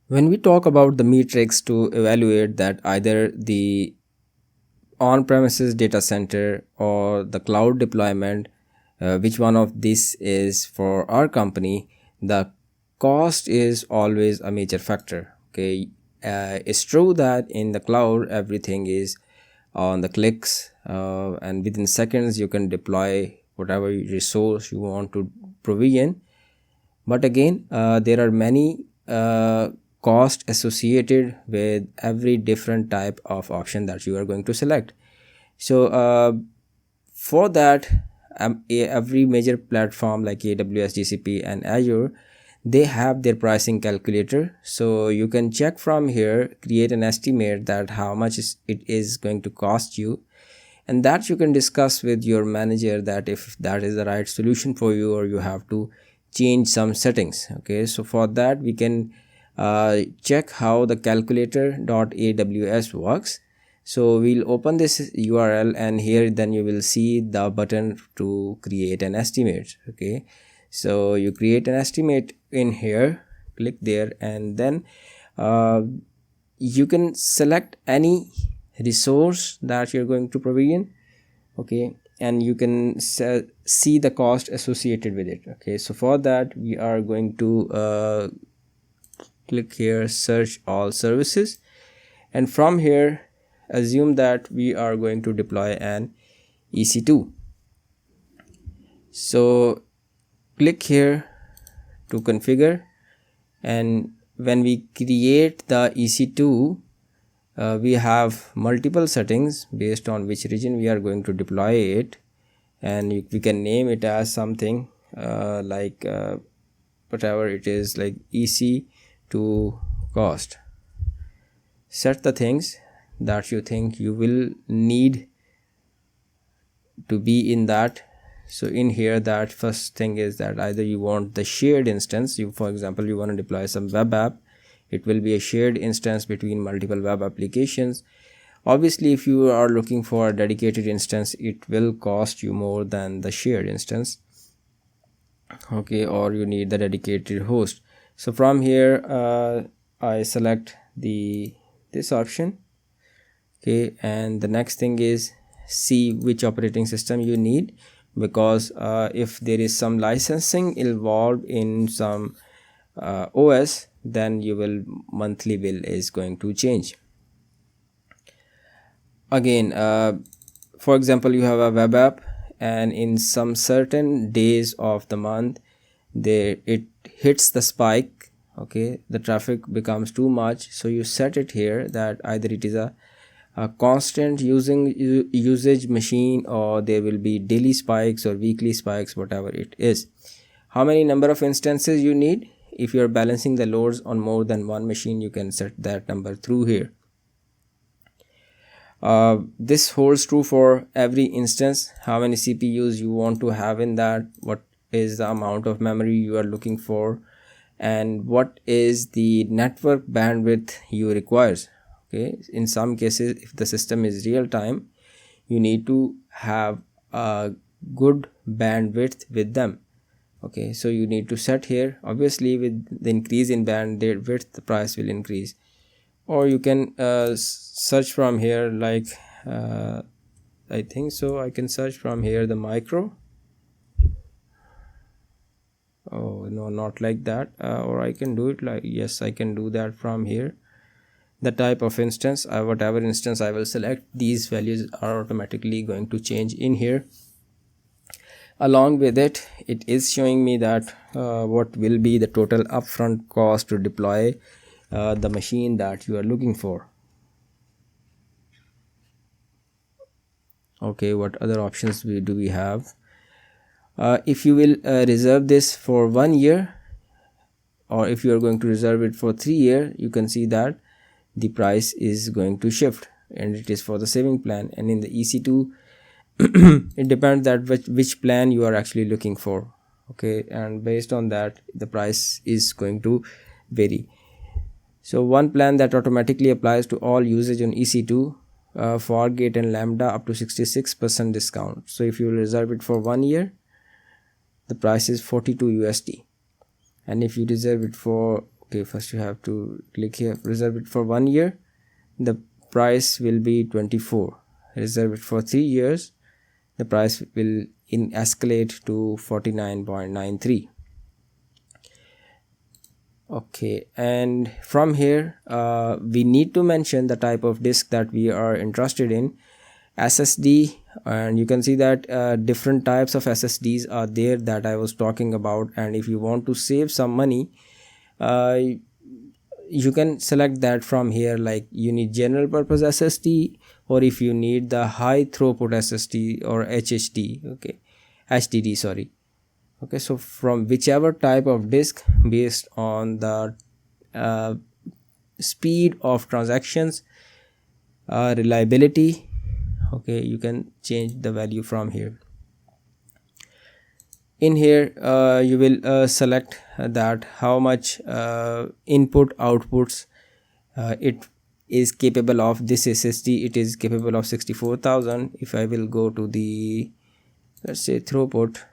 When we talk about the metrics to evaluate that either the on-premises data center or the cloud deployment, which one of this is for our company, the cost is always a major factor. Okay, it's true that in the cloud everything is on the clicks, and within seconds you can deploy whatever resource you want to provision. But again, there are many cost associated with every different type of option that you are going to select. So for that, every major platform like AWS, GCP and Azure, they have their pricing calculator. So you can check from here, create an estimate that how much it is going to cost you, and that you can discuss with your manager that if that is the right solution for you or you have to change some settings. Okay, so for that we can check how the calculator.aws works. So we'll open this URL, and here then you will see the button to create an estimate. Okay, so you create an estimate in here, click there, and then you can select any resource that you're going to provision. Okay, and you can see the cost associated with it. Okay, so for that we are going to click here, search all services, and from here assume that we are going to deploy an EC2. So click here to configure, and when we create the EC2, we have multiple settings based on which region we are going to deploy it, and we can name it as something like whatever it is, like EC2 cost. Set the things that you think you will need to be in that. So in here, that first thing is that either you want the shared instance, for example you want to deploy some web app, it will be a shared instance between multiple web applications. Obviously if you are looking for a dedicated instance, it will cost you more than the shared instance. Okay, or you need the dedicated host. So from here I select this option. Okay, and the next thing is see which operating system you need, because if there is some licensing involved in some OS, then you will monthly bill is going to change. Again, for example you have a web app, and in some certain days of the month it hits the spike. Okay, the traffic becomes too much, so you set it here that either it is a constant usage machine, or there will be daily spikes or weekly spikes, whatever it is. How many number of instances you need? If you are balancing the loads on more than one machine, you can set that number through here. This holds true for every instance. How many CPUs you want to have in that, what is the amount of memory you are looking for, and what is the network bandwidth you requires. Okay, in some cases if the system is real time, you need to have a good bandwidth with them. Okay, so you need to set here. Obviously with the increase in bandwidth, the price will increase. Or you can search from here, like I think so I can search from here the micro. Oh no, not like that. Or I can do it like, yes, I can do that from here. The type of instance, whatever instance I will select, these values are automatically going to change in here. Along with it, it is showing me that what will be the total upfront cost to deploy the machine that you are looking for. Okay, what other options do we have? If you will reserve this for 1 year, or if you are going to reserve it for 3 years, you can see that the price is going to shift, and it is for the saving plan. And in the EC2 it depends that which plan you are actually looking for. Okay, and based on that the price is going to vary. So one plan that automatically applies to all usage on EC2, Fargate and Lambda, up to 66% discount. So if you reserve it for 1 year, the price is 42 USD, and if you reserve it for Okay, first you have to click here, reserve it for 1 year. The price will be 24. Reserve it for 3 years. The price will escalate to 49.93. Okay, and from here we need to mention the type of disk that we are interested in. SSD, and you can see that different types of SSDs are there that I was talking about, and if you want to save some money, you can select that from here, like you need general purpose SSD, or if you need the high throughput SSD or HHD, okay, HDD, sorry. Okay, so from whichever type of disk, based on the speed of transactions, reliability, okay, you can change the value from here. In here you will select that how much input outputs it is capable of. This SSD, it is capable of 64,000. If I will go to the, let's say, throughput,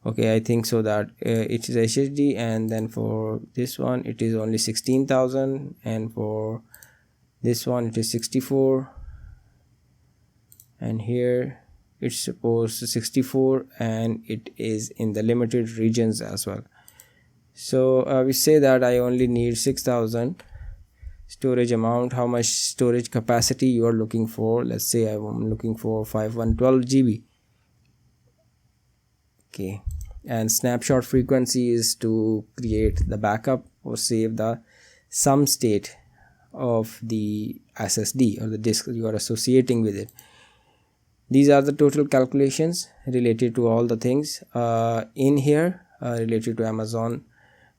okay, I think so that it is HSD, and then for this one it is only 16,000, and for this one it is 64, and here it's supposed to 64, and it is in the limited regions as well. So we say that I only need 6,000 storage amount. How much storage capacity you are looking for? Let's say I'm looking for 512 GB. Okay, and snapshot frequency is to create the backup or save the some state of the SSD or the disk you are associating with it. These are the total calculations related to all the things in here related to Amazon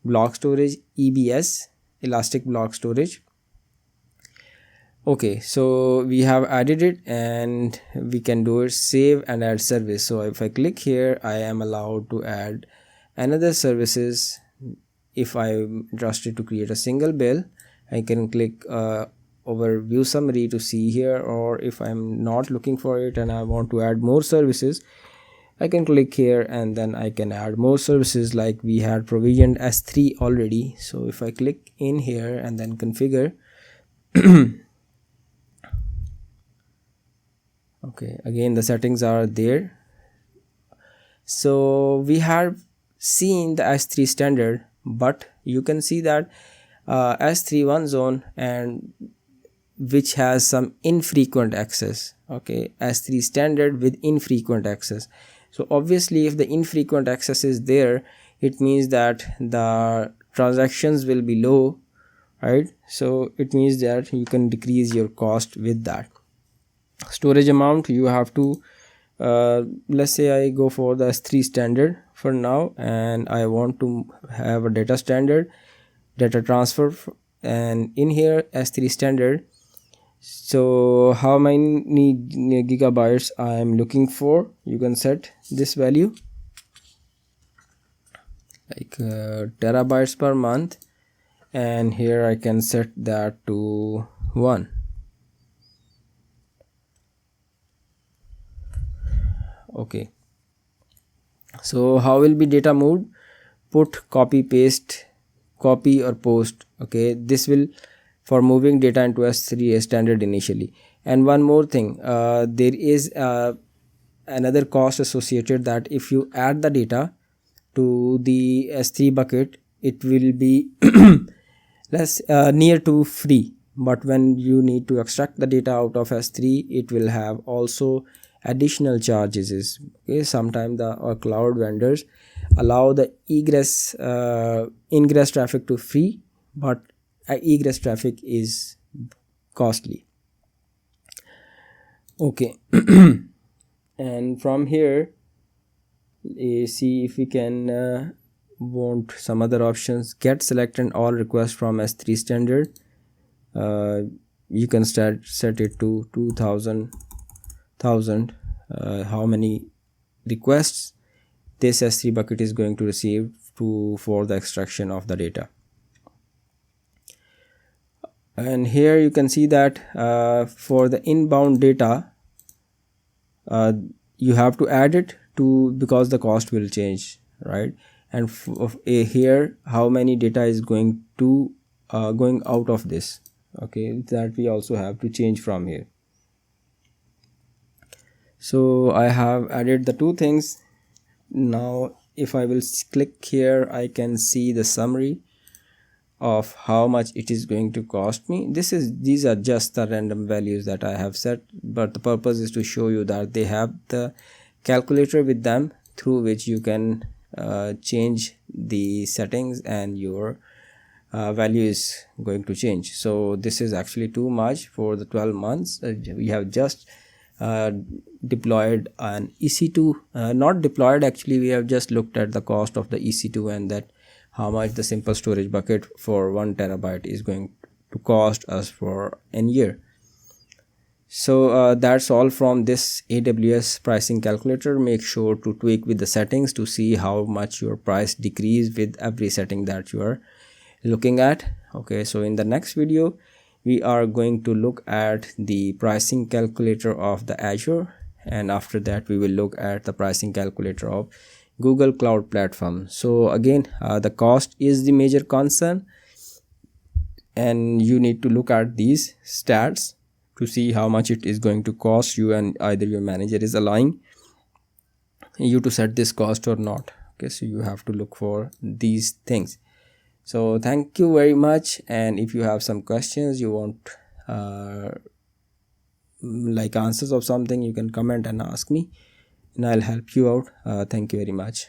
block storage, EBS, elastic block storage. Okay, so we have added it, and we can do it, save and add service. So if I click here, I am allowed to add another services. If I'm interested to create a single bill, I can click over view summary to see here, or if I'm not looking for it and I want to add more services, I can click here and then I can add more services, like we had provisioned S3 already. So if I click in here and then configure okay, again the settings are there. So we have seen the S3 standard, but you can see that S3 one zone, and which has some infrequent access. Okay, S3 standard with infrequent access. So obviously if the infrequent access is there, it means that the transactions will be low, right? So it means that you can decrease your cost with that. Storage amount, you have to let's say I go for the S3 standard for now, and I want to have a data standard, data transfer, and in here S3 standard. So how many gigabytes I am looking for, you can set this value, like terabytes per month, and here I can set that to 1. Okay, so how will be data moved? Put, copy, paste, copy or post. Okay, this will for moving data into S3 standard initially. And one more thing, there is another cost associated, that if you add the data to the S3 bucket, it will be less near to free, but when you need to extract the data out of S3, it will have also additional charges. Okay, sometimes the cloud vendors allow the ingress traffic to free, but egress traffic is costly. Okay, and from here see if we can want some other options. Get, select and all requests from S3 standard. You can set it to 2000. How many requests this S3 bucket is going to receive for the extraction of the data. And here you can see that for the inbound data you have to add it to, because the cost will change, right? and here how many data is going to going out of this. Okay, that we also have to change from here. So I have added the two things. Now if I will click here, I can see the summary of how much it is going to cost me. These are just the random values that I have set, but the purpose is to show you that they have the calculator with them through which you can change the settings and your value is going to change. So this is actually too much for the 12 months. We have just deployed an EC2, not deployed actually, we have just looked at the cost of the EC2 and that how much the simple storage bucket for 1 terabyte is going to cost us for an year. So that's all from this AWS pricing calculator. Make sure to tweak with the settings to see how much your price decrease with every setting that you are looking at. Okay, so in the next video we are going to look at the pricing calculator of the Azure, and after that we will look at the pricing calculator of Google Cloud Platform. So again, the cost is the major concern, and you need to look at these stats to see how much it is going to cost you, and either your manager is allowing you to set this cost or not. Okay, so you have to look for these things. So thank you very much, and if you have some questions, you want like answers of something, you can comment and ask me and I'll help you out. Thank you very much.